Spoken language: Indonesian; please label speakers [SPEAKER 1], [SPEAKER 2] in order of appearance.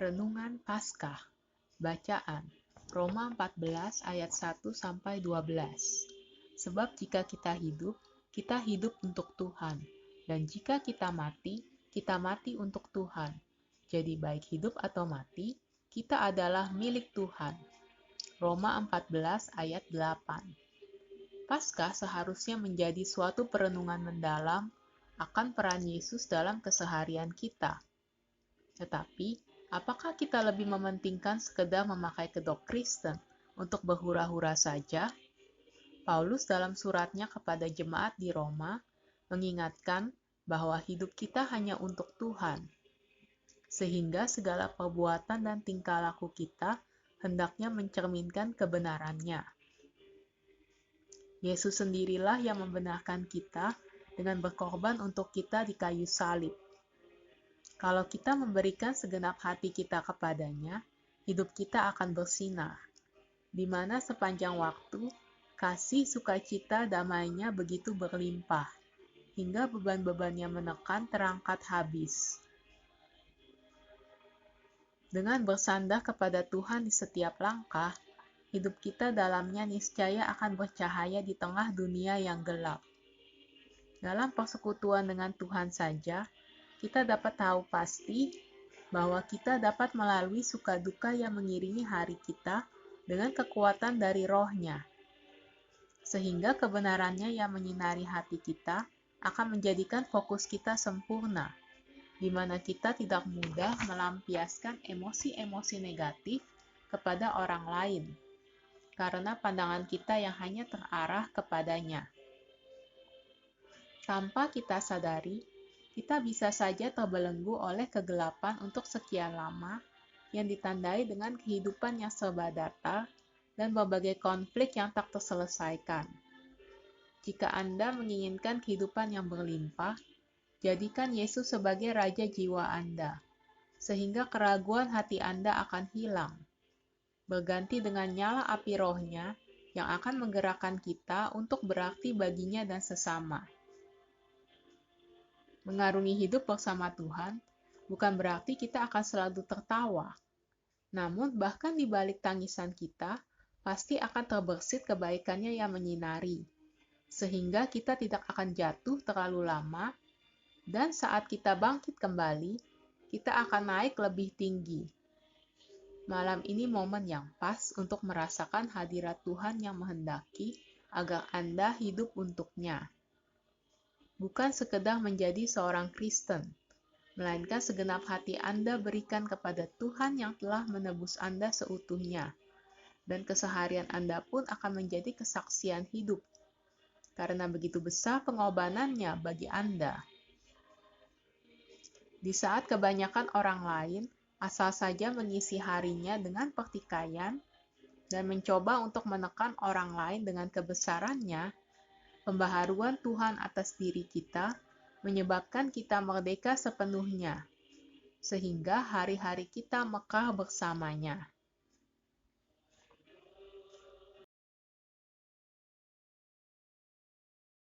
[SPEAKER 1] Renungan Paskah. Bacaan Roma 14 ayat 1-12. Sebab jika kita hidup untuk Tuhan, dan jika kita mati untuk Tuhan. Jadi baik hidup atau mati, kita adalah milik Tuhan. Roma 14 ayat 8. Paskah seharusnya menjadi suatu perenungan mendalam akan peran Yesus dalam keseharian kita. Tetapi, apakah kita lebih mementingkan sekedar memakai kedok Kristen untuk berhura-hura saja? Paulus dalam suratnya kepada jemaat di Roma mengingatkan bahwa hidup kita hanya untuk Tuhan, sehingga segala perbuatan dan tingkah laku kita hendaknya mencerminkan kebenarannya. Yesus sendirilah yang membenarkan kita dengan berkorban untuk kita di kayu salib. Kalau kita memberikan segenap hati kita kepadanya, hidup kita akan bersinar, di mana sepanjang waktu, kasih, sukacita, damainya begitu berlimpah, hingga beban-beban yang menekan terangkat habis. Dengan bersandar kepada Tuhan di setiap langkah, hidup kita dalamnya niscaya akan bercahaya di tengah dunia yang gelap. Dalam persekutuan dengan Tuhan saja, kita dapat tahu pasti bahwa kita dapat melalui suka duka yang mengiringi hari kita dengan kekuatan dari Roh-Nya, sehingga kebenarannya yang menyinari hati kita akan menjadikan fokus kita sempurna, di mana kita tidak mudah melampiaskan emosi-emosi negatif kepada orang lain, karena pandangan kita yang hanya terarah kepadanya. Tanpa kita sadari, kita bisa saja terbelenggu oleh kegelapan untuk sekian lama yang ditandai dengan kehidupan yang serba datar dan berbagai konflik yang tak terselesaikan. Jika Anda menginginkan kehidupan yang berlimpah, jadikan Yesus sebagai Raja jiwa Anda, sehingga keraguan hati Anda akan hilang. Berganti dengan nyala api Roh-Nya yang akan menggerakkan kita untuk berakti baginya dan sesama. Mengarungi hidup bersama Tuhan bukan berarti kita akan selalu tertawa. Namun bahkan di balik tangisan kita, pasti akan terbersit kebaikannya yang menyinari. Sehingga kita tidak akan jatuh terlalu lama, dan saat kita bangkit kembali, kita akan naik lebih tinggi. Malam ini momen yang pas untuk merasakan hadirat Tuhan yang menghendaki agar Anda hidup untuk-Nya. Bukan sekedar menjadi seorang Kristen, melainkan segenap hati Anda berikan kepada Tuhan yang telah menebus Anda seutuhnya, dan keseharian Anda pun akan menjadi kesaksian hidup, karena begitu besar pengorbanannya bagi Anda. Di saat kebanyakan orang lain asal saja mengisi harinya dengan pertikaian dan mencoba untuk menekan orang lain dengan kebesarannya, pembaharuan Tuhan atas diri kita menyebabkan kita merdeka sepenuhnya, sehingga hari-hari kita mekar bersamanya.